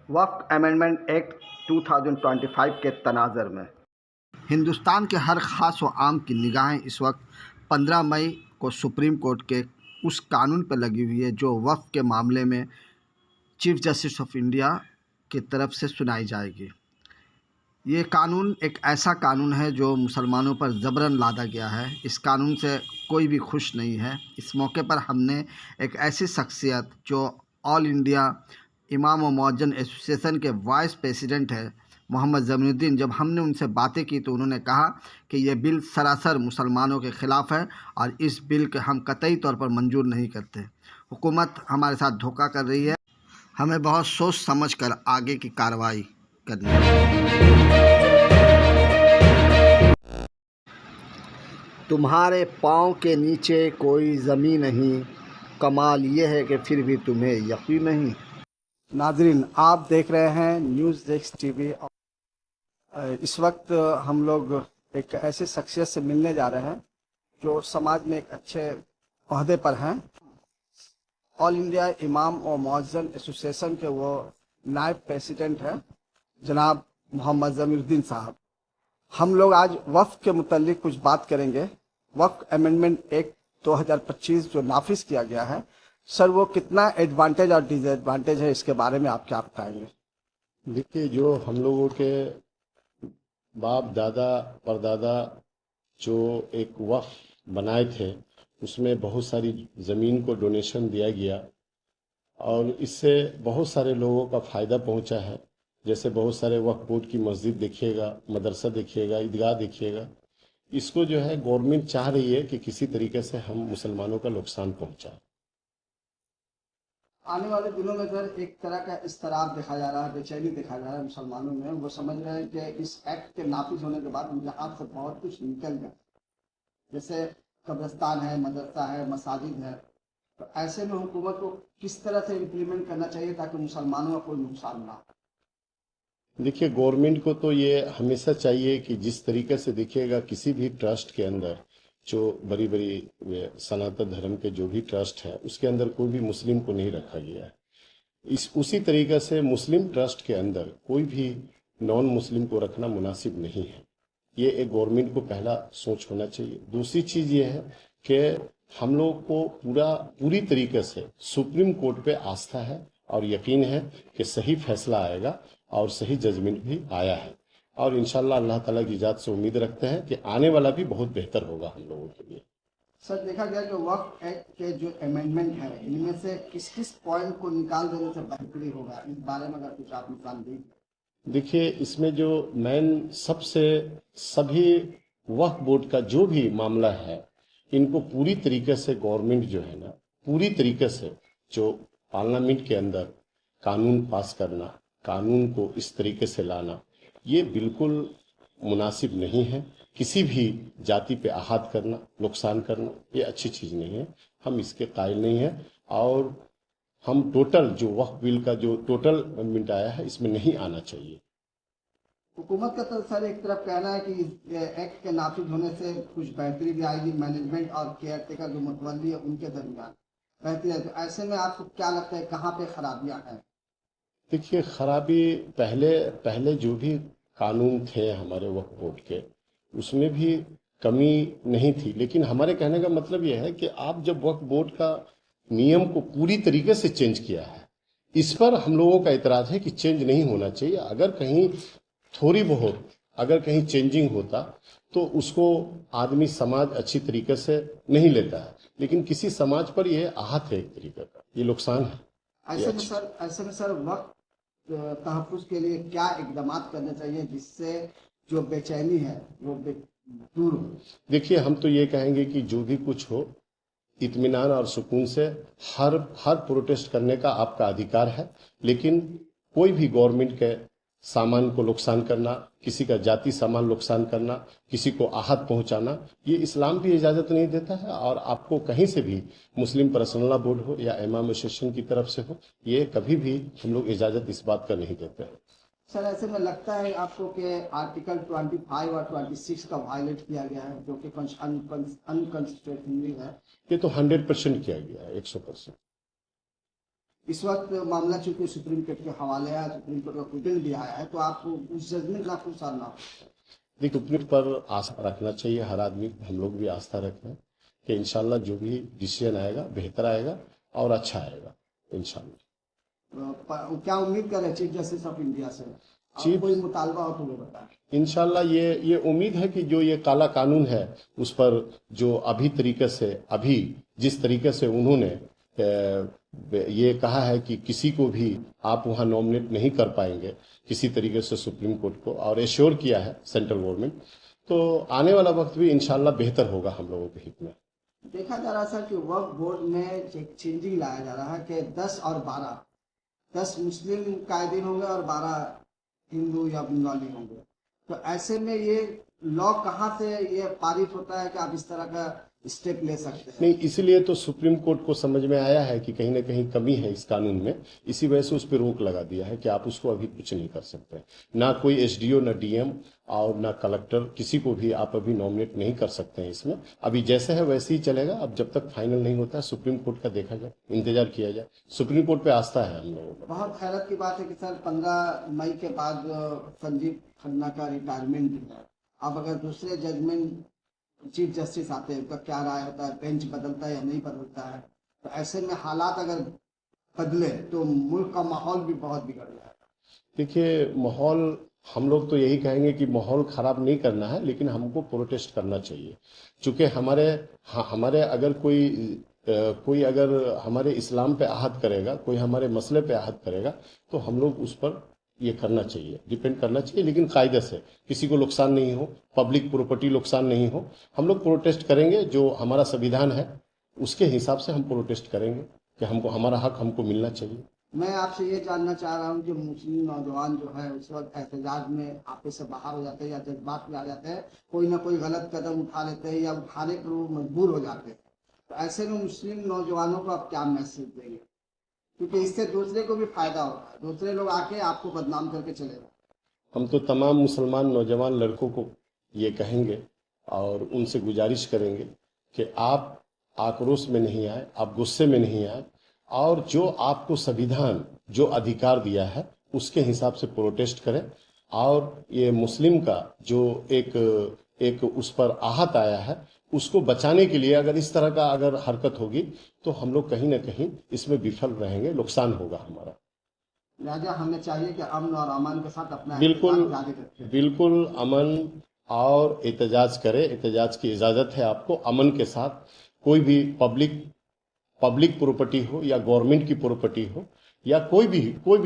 वक्फ amendment act 2025 के तनाज़र में हिंदुस्तान के हर ख़ास व आम की निगाहें इस वक्त 15 मई को सुप्रीम कोर्ट के उस कानून पर लगी हुई है जो वक्फ के मामले में चीफ जस्टिस ऑफ इंडिया की तरफ से सुनाई जाएगी। ये कानून एक ऐसा कानून है जो मुसलमानों पर ज़बरन लादा गया है। इस कानून से कोई भी खुश नहीं है। इस मौके पर हमने एक ऐसी शख्सियत जो ऑल इंडिया इमाम व मुअज्जिन एसोसिएशन के वाइस प्रेसिडेंट है मोहम्मद ज़मीनुद्दीन, जब हमने उनसे बातें की तो उन्होंने कहा कि ये बिल सरासर मुसलमानों के ख़िलाफ़ है और इस बिल के हम कतई तौर पर मंजूर नहीं करते। हुकूमत हमारे साथ धोखा कर रही है। हमें बहुत सोच समझ कर आगे की कार्रवाई करनी है। तुम्हारे पाँव के नीचे कोई ज़मीन नहीं, कमाल ये है कि फिर भी तुम्हें यकीन नहीं। नाज़रीन, आप देख रहे हैं न्यूज़ डेस्क टीवी। इस वक्त हम लोग एक ऐसे शख्सियत से मिलने जा रहे हैं जो समाज में एक अच्छे ओहदे पर हैं। ऑल इंडिया इमाम और मुअज्जिन एसोसिएशन के वो नायब प्रेसिडेंट हैं जनाब मोहम्मद ज़मीनुद्दीन साहब। हम लोग आज वक्फ के मुतालिक कुछ बात करेंगे। वक्फ अमेंडमेंट एक्ट 2025 जो नाफिज किया गया है, सर वो कितना एडवांटेज और डिसएडवांटेज है, इसके बारे में आप क्या बताएंगे? देखिए, जो हम लोगों के बाप दादा परदादा जो एक वक्फ बनाए थे उसमें बहुत सारी ज़मीन को डोनेशन दिया गया और इससे बहुत सारे लोगों का फ़ायदा पहुंचा है। जैसे बहुत सारे वक्फ बोर्ड की मस्जिद देखिएगा, मदरसा देखिएगा, ईदगाह देखिएगा। इसको जो है गवर्नमेंट चाह रही है कि किसी तरीके से हम मुसलमानों का नुकसान पहुंचाए। आने वाले दिनों में सर एक तरह का इस्तराब देखा जा रहा है, बेचैनी देखा जा रहा है मुसलमानों में। वो समझ रहे हैं कि इस एक्ट के नाफिज होने के बाद उनके हाथ से बहुत कुछ निकल गया, जैसे कब्रिस्तान है, मदरसा है, मसाजिद है। तो ऐसे में हुकूमत को किस तरह से इम्प्लीमेंट करना चाहिए ताकि मुसलमानों का कोई नुकसान ना हो? देखिए, गवर्नमेंट को तो ये हमेशा चाहिए कि जिस तरीके से देखिएगा किसी भी ट्रस्ट के अंदर जो बड़ी बड़ी सनातन धर्म के जो भी ट्रस्ट है उसके अंदर कोई भी मुस्लिम को नहीं रखा गया है। उसी तरीके से मुस्लिम ट्रस्ट के अंदर कोई भी नॉन मुस्लिम को रखना मुनासिब नहीं है। ये एक गवर्नमेंट को पहला सोच होना चाहिए। दूसरी चीज ये है कि हम लोग को पूरी तरीके से सुप्रीम कोर्ट पे आस्था है और यकीन है कि सही फैसला आएगा और सही जजमेंट भी आया है और इंशाल्लाह अल्लाह ताला की इजाज़त से उम्मीद रखते हैं कि आने वाला भी बहुत बेहतर होगा हम लोगों के लिए। सर, देखा गया कि वक्फ एक्ट के जो अमेंडमेंट है इनमें से किस किस पॉइंट को निकाल देने से बेहतरी होगा, इस बारे में अगर कुछ आप निकाल दें। देखिए, इसमें जो मेन सबसे सभी वक्फ बोर्ड का जो भी मामला है इनको पूरी तरीके से गवर्नमेंट जो है ना, पूरी तरीके से जो पार्लियामेंट के अंदर कानून पास करना, कानून को इस तरीके से लाना, ये बिल्कुल मुनासिब नहीं है। किसी भी जाति पे आहत करना, नुकसान करना, ये अच्छी चीज़ नहीं है। हम इसके कायल नहीं है और हम टोटल जो वक्फ बिल का जो टोटल अमेंडमेंट आया है इसमें नहीं आना चाहिए। हुकूमत का तो सर एक तरफ कहना है कि एक्ट के नाफिज होने से कुछ बेहतरी भी आएगी, मैनेजमेंट और केयर टेकर जो मुतवल्ली है उनके दरमियान बेहतरी है। तो ऐसे में आपको क्या लगता है कहाँ पे खराबियां हैं? देखिए, खराबी पहले जो भी कानून थे हमारे वक्फ बोर्ड के उसमें भी कमी नहीं थी, लेकिन हमारे कहने का मतलब यह है कि आप जब वक्फ बोर्ड का नियम को पूरी तरीके से चेंज किया है, इस पर हम लोगों का इतराज है कि चेंज नहीं होना चाहिए। अगर कहीं थोड़ी बहुत अगर कहीं चेंजिंग होता तो उसको आदमी समाज अच्छी तरीके से नहीं लेता है, लेकिन किसी समाज पर यह आहत है, एक तरीके का ये नुकसान है। ऐसे में सर वक्त तहफ़्फ़ुज़ के लिए क्या इक़दाम करने चाहिए जिससे जो बेचैनी है वो दूर हो? देखिए, हम तो ये कहेंगे कि जो भी कुछ हो इत्मीनान और सुकून से हर प्रोटेस्ट करने का आपका अधिकार है, लेकिन कोई भी गवर्नमेंट के सामान को नुकसान करना, किसी का जाति सामान नुकसान करना, किसी को आहत पहुंचाना, ये इस्लाम भी इजाज़त नहीं देता है। और आपको कहीं से भी मुस्लिम पर्सनल लॉ बोर्ड हो या इमाम एसोसिएशन की तरफ से हो, ये कभी भी हम लोग इजाज़त इस बात का नहीं देते हैं। सर, ऐसे में लगता है आपको कि आर्टिकल 25 और 26 का वायलेट किया गया है जो कि अनकॉन्स्टिट्यूशनल है? ये तो 100% किया गया है, 100%। इस वक्त मामला चूंकि सुप्रीम कोर्ट के हवाले है, सुप्रीम कोर्ट का कुटन भी आया है, तो आप उस जजमेंट का आपको सामना हो? देखिए, सुप्रीम पर आस्था रखना चाहिए हर आदमी, हम लोग भी आस्था रखते हैं कि इंशाल्लाह जो भी डिसीजन आएगा बेहतर आएगा और अच्छा आएगा इंशाल्लाह। क्या उम्मीद करें चीफ जस्टिस ऑफ इंडिया से? चीफ कोई मुतालबा हो तो वो बताएं। इंशाल्लाह ये उम्मीद है कि जो ये काला कानून है उस पर जो अभी जिस तरीके से उन्होंने ये कहा है कि किसी को भी आप वहां नॉमिनेट नहीं कर पाएंगे किसी तरीके से सुप्रीम कोर्ट को, और एश्योर किया है सेंट्रल गवर्नमेंट, तो आने वाला वक्त भी इंशाल्लाह बेहतर होगा हम लोगों के हित में। देखा जा रहा था कि वक्फ बोर्ड में चेंजिंग लाया जा रहा है कि 10 और 12, 10 मुस्लिम कायदीन होंगे और 12 हिंदू या बंगाली होंगे। तो ऐसे में ये लॉ कहाँ से ये पारित होता है कि आप इस तरह का स्टेप ले सकते हैं? नहीं, इसलिए तो सुप्रीम कोर्ट को समझ में आया है कि कहीं ना कहीं कमी है इस कानून में, इसी वजह से उस पर रोक लगा दिया है कि आप उसको अभी कुछ नहीं कर सकते। ना कोई एसडीओ, ना डीएम और ना कलेक्टर, किसी को भी आप अभी नॉमिनेट नहीं कर सकते हैं इसमें। अभी जैसे है वैसे ही चलेगा। अब जब तक फाइनल नहीं होता है सुप्रीम कोर्ट का देखा जाए, इंतजार किया जाए। सुप्रीम कोर्ट पे आस्था है हम लोगों को। बहुत हैरत की बात है कि सर 15 मई के बाद संजीव खन्ना का रिटायरमेंट है। अब अगर दूसरे जजमेंट चीफ जस्टिस आते हैं, उनका क्या राय होता है, बेंच बदलता है या नहीं बदलता है? तो ऐसे में हालात अगर बदले तो मुल्क का माहौल भी बहुत बिगड़ जाएगा। देखिए, माहौल, हम लोग तो यही कहेंगे कि माहौल खराब नहीं करना है, लेकिन हमको प्रोटेस्ट करना चाहिए। चूंकि हमारे अगर कोई अगर हमारे इस्लाम पे आहत करेगा, कोई हमारे मसले पे आहत करेगा, तो हम लोग उस पर ये करना चाहिए, डिपेंड करना चाहिए, लेकिन कायदे से, किसी को नुकसान नहीं हो, पब्लिक प्रॉपर्टी नुकसान नहीं हो। हम लोग प्रोटेस्ट करेंगे, जो हमारा संविधान है उसके हिसाब से हम प्रोटेस्ट करेंगे कि हमको हमारा हक हमको मिलना चाहिए। मैं आपसे ये जानना चाह रहा हूँ कि मुस्लिम नौजवान जो है उस वक्त एहतजाज में आपे से बाहर हो जाते हैं या जज्बात में आ जाते हैं, कोई ना कोई गलत कदम उठा लेते हैं या उठाने पर वो मजबूर हो जाते हैं, तो ऐसे में मुस्लिम नौजवानों को आप क्या मैसेज देंगे? क्योंकि इससे दूसरे को भी फायदा होगा, दूसरे लोग आके आपको बदनाम करके चले जाए। हम तो तमाम मुसलमान नौजवान लड़कों को ये कहेंगे और उनसे गुजारिश करेंगे कि आप आक्रोश में नहीं आए, आप गुस्से में नहीं आए, और जो आपको संविधान जो अधिकार दिया है उसके हिसाब से प्रोटेस्ट करें। और ये मुस्लिम का जो एक उस पर आहत आया है, उसको बचाने के लिए अगर इस तरह का अगर हरकत होगी तो हम लोग कहीं ना कहीं इसमें विफल रहेंगे, नुकसान होगा हमारा। लिहाजा हमें चाहिए कि अमन और अमान के साथ अपना बिल्कुल अमन और एहतजाज करें। एहतजाज की इजाज़त है आपको। अमन के साथ कोई भी पब्लिक प्रॉपर्टी हो या गवर्नमेंट की प्रॉपर्टी हो या कोई भी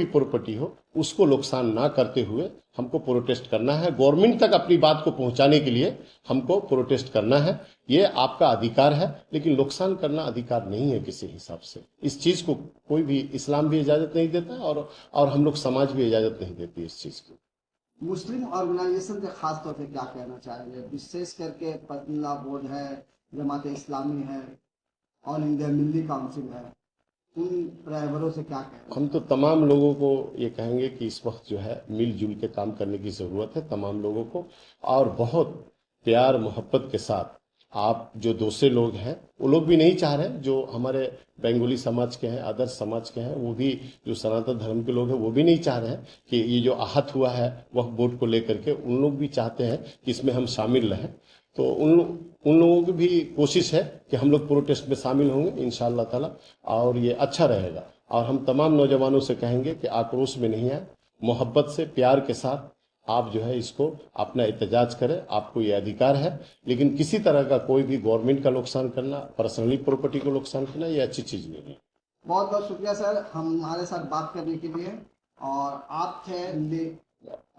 प्रॉपर्टी हो, उसको नुकसान ना करते हुए हमको प्रोटेस्ट करना है। गवर्नमेंट तक अपनी बात को पहुंचाने के लिए हमको प्रोटेस्ट करना है। ये आपका अधिकार है, लेकिन नुकसान करना अधिकार नहीं है किसी हिसाब से। इस चीज को कोई भी, इस्लाम भी इजाजत नहीं देता और हम लोग समाज भी इजाजत नहीं देती इस चीज की। मुस्लिम ऑर्गेनाइजेशन के खास तौर पे क्या कहना चाहेंगे? विशेष करके पतला बोर्ड है, जमात इस्लामी है, ऑल इंडिया मिल्ली काउंसिल है, उन रहबरों से क्या कहें? हम तो तमाम लोगों को ये कहेंगे कि इस वक्त जो है मिलजुल के काम करने की ज़रूरत है तमाम लोगों को, और बहुत प्यार मोहब्बत के साथ आप जो दूसरे लोग हैं, वो लोग भी नहीं चाह रहे, जो हमारे बंगाली समाज के हैं, आदर्श समाज के हैं, वो भी जो सनातन धर्म के लोग हैं वो भी नहीं चाह रहे हैं कि ये जो आहत हुआ है वक्फ बोर्ड को लेकर के, उन लोग भी चाहते हैं कि इसमें हम शामिल रहें। तो उन लोगों की भी कोशिश है कि हम लोग प्रोटेस्ट में शामिल होंगे इंशाअल्लाह ताला, और ये अच्छा रहेगा। और हम तमाम नौजवानों से कहेंगे कि आक्रोश में नहीं आए, मोहब्बत से, प्यार के साथ आप जो है इसको अपना एहतजाज करें। आपको ये अधिकार है, लेकिन किसी तरह का कोई भी गवर्नमेंट का नुकसान करना, पर्सनली प्रॉपर्टी को नुकसान करना, ये अच्छी चीज़ नहीं है। बहुत बहुत शुक्रिया सर हमारे साथ बात करने के लिए। और आप थे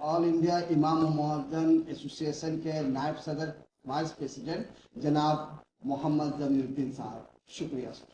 ऑल इंडिया इमाम मुअज्जिन एसोसिएशन के नायब सदर वाइस प्रेसिडेंट जनाब मोहम्मद जमीरुद्दीन साहब। शुक्रिया सर।